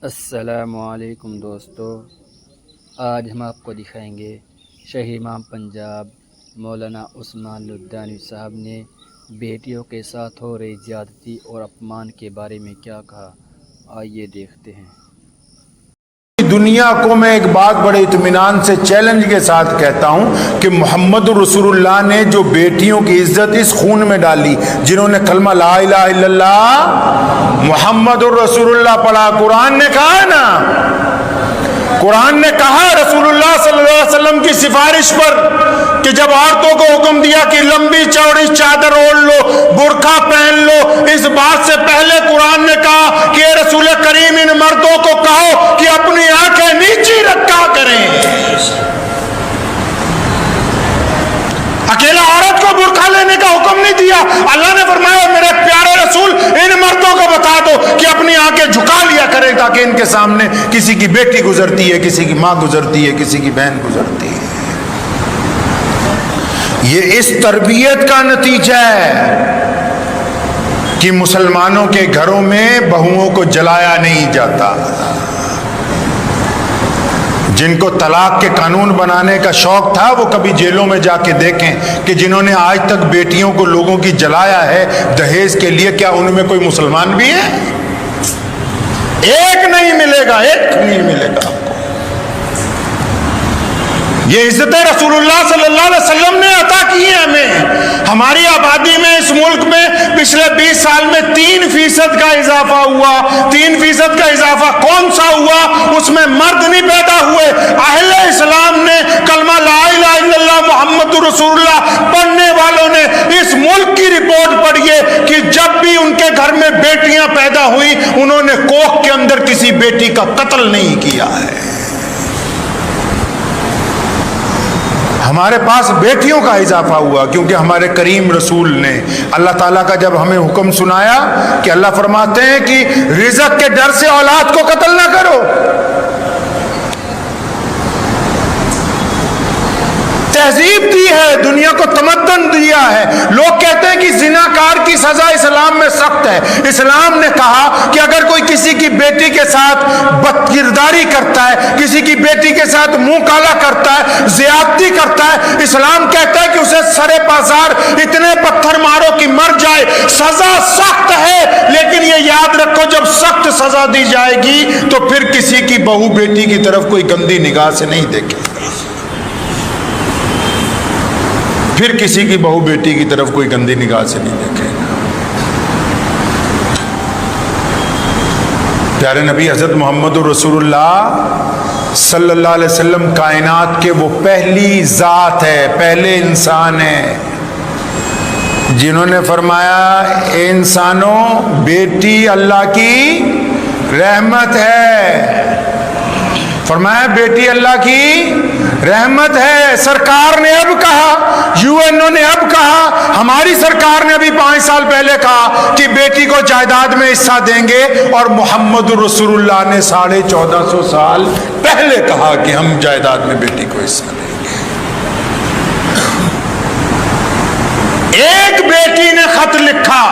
السلام علیکم دوستو، آج ہم آپ کو دکھائیں گے شاہی امام پنجاب مولانا عثمان لدھیانوی صاحب نے بیٹیوں کے ساتھ ہو رہی زیادتی اور اپمان کے بارے میں کیا کہا۔ آئیے دیکھتے ہیں۔ دنیا کو میں ایک بات بڑے اطمینان سے چیلنج کے ساتھ کہتا ہوں کہ محمد رسول اللہ نے جو بیٹیوں کی عزت اس خون میں ڈالی، جنہوں نے کلمہ لا الہ الا اللہ محمد رسول اللہ پڑھا، قرآن نے کہا نا، قرآن نے کہا رسول اللہ صلی اللہ علیہ وسلم کی سفارش پر کہ جب عورتوں کو حکم دیا کہ لمبی چوڑی چادر اوڑھ لو، برقع پہن لو، اس بات سے پہلے قرآن نے کہا کہ اے رسول کریم ان مردوں کو کہو کہ اپنی آنکھیں نیچی رکھا کریں۔ اکیلا عورت کو برقع لینے کا حکم نہیں دیا، اللہ نے فرمایا میرے پیارے رسول ان مردوں کو بتا دو کہ اپنی آنکھیں جھکا لیا کریں تاکہ ان کے سامنے کسی کی بیٹی گزرتی ہے، کسی کی ماں گزرتی ہے، کسی کی بہن گزرتی ہے۔ یہ اس تربیت کا نتیجہ ہے کہ مسلمانوں کے گھروں میں بہوؤں کو جلایا نہیں جاتا۔ جن کو طلاق کے قانون بنانے کا شوق تھا وہ کبھی جیلوں میں جا کے دیکھیں کہ جنہوں نے آج تک بیٹیوں کو لوگوں کی جلایا ہے دہیز کے لیے، کیا ان میں کوئی مسلمان بھی ہے؟ ایک نہیں ملے گا، ایک نہیں ملے گا آپ کو۔ یہ عزت رسول اللہ صلی اللہ علیہ وسلم نے عطا کی ہے ہمیں۔ ہماری آبادی میں اس ملک میں پچھلے 20 سال میں 3% کا اضافہ ہوا۔ 3% کا اضافہ کون سا ہوا؟ اس میں مرد نہیں پیدا ہوئے، اہل اسلام نے کلمہ لا الہ الا اللہ محمد رسول اللہ پڑھنے والوں نے اس ملک کی رپورٹ پڑھی ہے کہ جب بھی ان کے گھر میں بیٹیاں پیدا ہوئی انہوں نے کوکھ کے اندر کسی بیٹی کا قتل نہیں کیا ہے۔ ہمارے پاس بیٹیوں کا اضافہ ہوا کیونکہ ہمارے کریم رسول نے اللہ تعالیٰ کا جب ہمیں حکم سنایا کہ اللہ فرماتے ہیں کہ رزق کے ڈر سے اولاد کو قتل نہ کرو، تہذیب دی ہے، دنیا کو تمدن دیا ہے۔ لوگ کہتے ہیں کہ زناکار کی سزا اسلام میں سخت ہے۔ اسلام نے کہا کہ اگر کوئی کسی کی بیٹی کے ساتھ بدکرداری کرتا ہے، کسی کی بیٹی کے ساتھ منہ کالا کرتا ہے، زیادتی کرتا ہے، اسلام کہتا ہے کہ اسے سرے پازار اتنے پتھر مارو کہ مر جائے۔ سزا سخت ہے، لیکن یہ یاد رکھو جب سخت سزا دی جائے گی تو پھر کسی کی بہو بیٹی کی طرف کوئی گندی نگاہ سے نہیں دیکھے گا، پھر کسی کی بہو بیٹی کی طرف کوئی گندی نگاہ سے نہیں دیکھے گا۔ پیارے نبی حضرت محمد رسول اللہ صلی اللہ علیہ وسلم کائنات کے وہ پہلی ذات ہے، پہلے انسان ہیں جنہوں نے فرمایا اے انسانوں بیٹی اللہ کی رحمت ہے۔ فرمایا بیٹی اللہ کی رحمت ہے۔ سرکار نے اب کہا، UN نے اب کہا، ہماری سرکار نے ابھی 5 سال پہلے کہا کہ بیٹی کو جائیداد میں حصہ دیں گے، اور محمد رسول اللہ نے 1450 سال پہلے کہا کہ ہم جائیداد میں بیٹی کو حصہ دیں گے۔ ایک بیٹی نے خط لکھا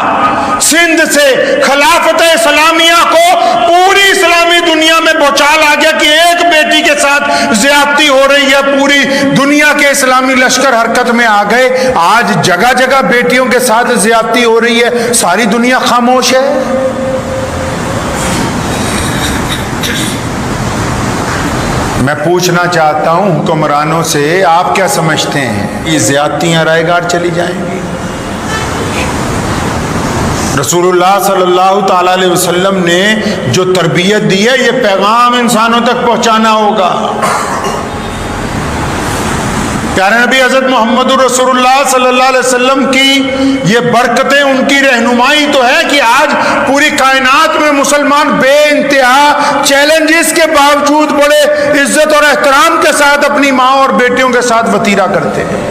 سندھ سے خلافت اسلامیہ کو، پوری اسلامی دنیا میں بھوچال آ گیا کہ ایک بیٹی کے ساتھ زیادتی ہو رہی ہے، پوری دنیا کے اسلامی لشکر حرکت میں آ گئے۔ آج جگہ جگہ بیٹیوں کے ساتھ زیادتی ہو رہی ہے، ساری دنیا خاموش ہے۔ میں پوچھنا چاہتا ہوں حکمرانوں سے، آپ کیا سمجھتے ہیں یہ زیادتیاں رائے گار چلی جائیں گی؟ رسول اللہ صلی اللہ تعالی علیہ وسلم نے جو تربیت دی ہے یہ پیغام انسانوں تک پہنچانا ہوگا۔ پیارے نبی حضرت محمد رسول اللہ صلی اللہ علیہ وسلم کی یہ برکتیں، ان کی رہنمائی تو ہے کہ آج پوری کائنات میں مسلمان بے انتہا چیلنجز کے باوجود بڑے عزت اور احترام کے ساتھ اپنی ماں اور بیٹیوں کے ساتھ وطیرہ کرتے ہیں۔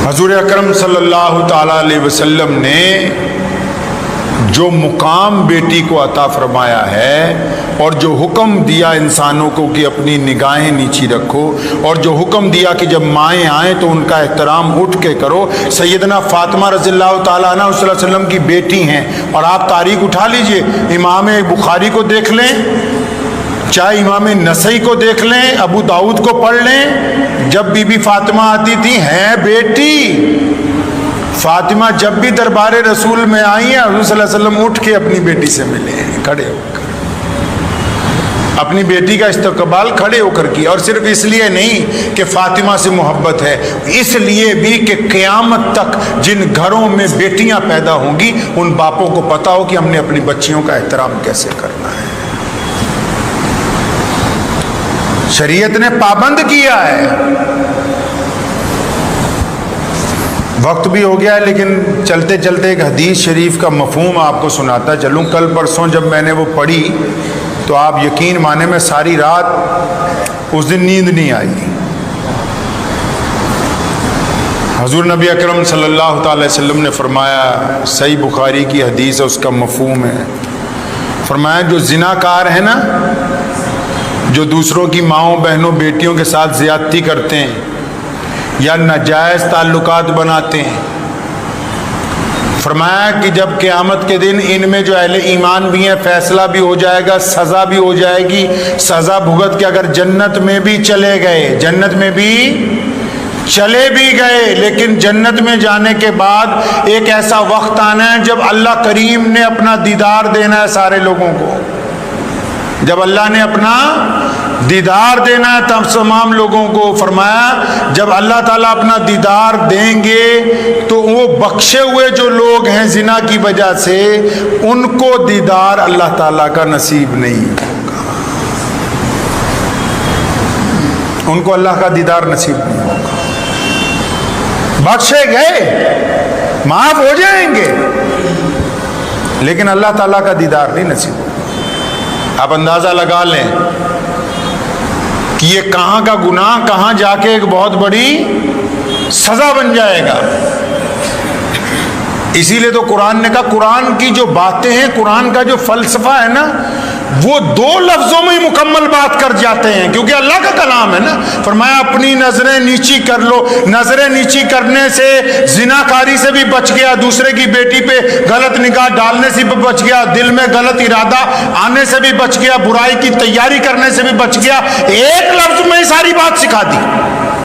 حضور اکرم صلی اللہ تعالی علیہ وسلم نے جو مقام بیٹی کو عطا فرمایا ہے اور جو حکم دیا انسانوں کو کہ اپنی نگاہیں نیچی رکھو، اور جو حکم دیا کہ جب مائیں آئیں تو ان کا احترام اٹھ کے کرو۔ سیدنا فاطمہ رضی اللہ تعالیٰ عنہ صلی اللہ علیہ وسلم کی بیٹی ہیں، اور آپ تاریخ اٹھا لیجئے، امام بخاری کو دیکھ لیں، چاہے امام نسائی کو دیکھ لیں، ابو داؤد کو پڑھ لیں، جب بی بی فاطمہ آتی تھی ہیں بیٹی فاطمہ، جب بھی دربار رسول میں آئی ہیں حضور صلی اللہ علیہ وسلم اٹھ کے اپنی بیٹی سے ملے ہیں، کھڑے ہو کر اپنی بیٹی کا استقبال کھڑے ہو کر کیا، اور صرف اس لیے نہیں کہ فاطمہ سے محبت ہے، اس لیے بھی کہ قیامت تک جن گھروں میں بیٹیاں پیدا ہوں گی ان باپوں کو پتا ہو کہ ہم نے اپنی بچیوں کا احترام کیسے کرنا ہے۔ شریعت نے پابند کیا ہے۔ وقت بھی ہو گیا ہے، لیکن چلتے چلتے ایک حدیث شریف کا مفہوم آپ کو سناتا چلوں۔ کل پرسوں جب میں نے وہ پڑھی تو آپ یقین مانے میں ساری رات اس دن نیند نہیں آئی۔ حضور نبی اکرم صلی اللہ تعالی وسلم نے فرمایا، صحیح بخاری کی حدیث ہے، اس کا مفہوم ہے، فرمایا جو زناکار ہے نا، جو دوسروں کی ماؤں بہنوں بیٹیوں کے ساتھ زیادتی کرتے ہیں یا ناجائز تعلقات بناتے ہیں، فرمایا کہ جب قیامت کے دن ان میں جو اہل ایمان بھی ہیں فیصلہ بھی ہو جائے گا، سزا بھی ہو جائے گی، سزا بھگت کے اگر جنت میں بھی چلے گئے، جنت میں بھی چلے بھی گئے، لیکن جنت میں جانے کے بعد ایک ایسا وقت آنا ہے جب اللہ کریم نے اپنا دیدار دینا ہے سارے لوگوں کو، جب اللہ نے اپنا دیدار دینا ہے تب تمام لوگوں کو۔ فرمایا جب اللہ تعالیٰ اپنا دیدار دیں گے تو وہ بخشے ہوئے جو لوگ ہیں زنا کی وجہ سے، ان کو دیدار اللہ تعالیٰ کا نصیب نہیں ہوگا، ان کو اللہ کا دیدار نصیب نہیں ہوگا۔ بخشے گئے، معاف ہو جائیں گے، لیکن اللہ تعالیٰ کا دیدار نہیں نصیب ہوگا۔ آپ اندازہ لگا لیں کہ یہ کہاں کا گناہ کہاں جا کے ایک بہت بڑی سزا بن جائے گا۔ اسی لیے تو قرآن نے کہا، قرآن کی جو باتیں ہیں، قرآن کا جو فلسفہ ہے نا، وہ دو لفظوں میں ہی مکمل بات کر جاتے ہیں، کیونکہ اللہ کا کلام ہے نا۔ فرمایا اپنی نظریں نیچی کر لو، نظریں نیچی کرنے سے زناکاری سے بھی بچ گیا، دوسرے کی بیٹی پہ غلط نگاہ ڈالنے سے بھی بچ گیا، دل میں غلط ارادہ آنے سے بھی بچ گیا، برائی کی تیاری کرنے سے بھی بچ گیا، ایک لفظ میں ہی ساری بات سکھا دی۔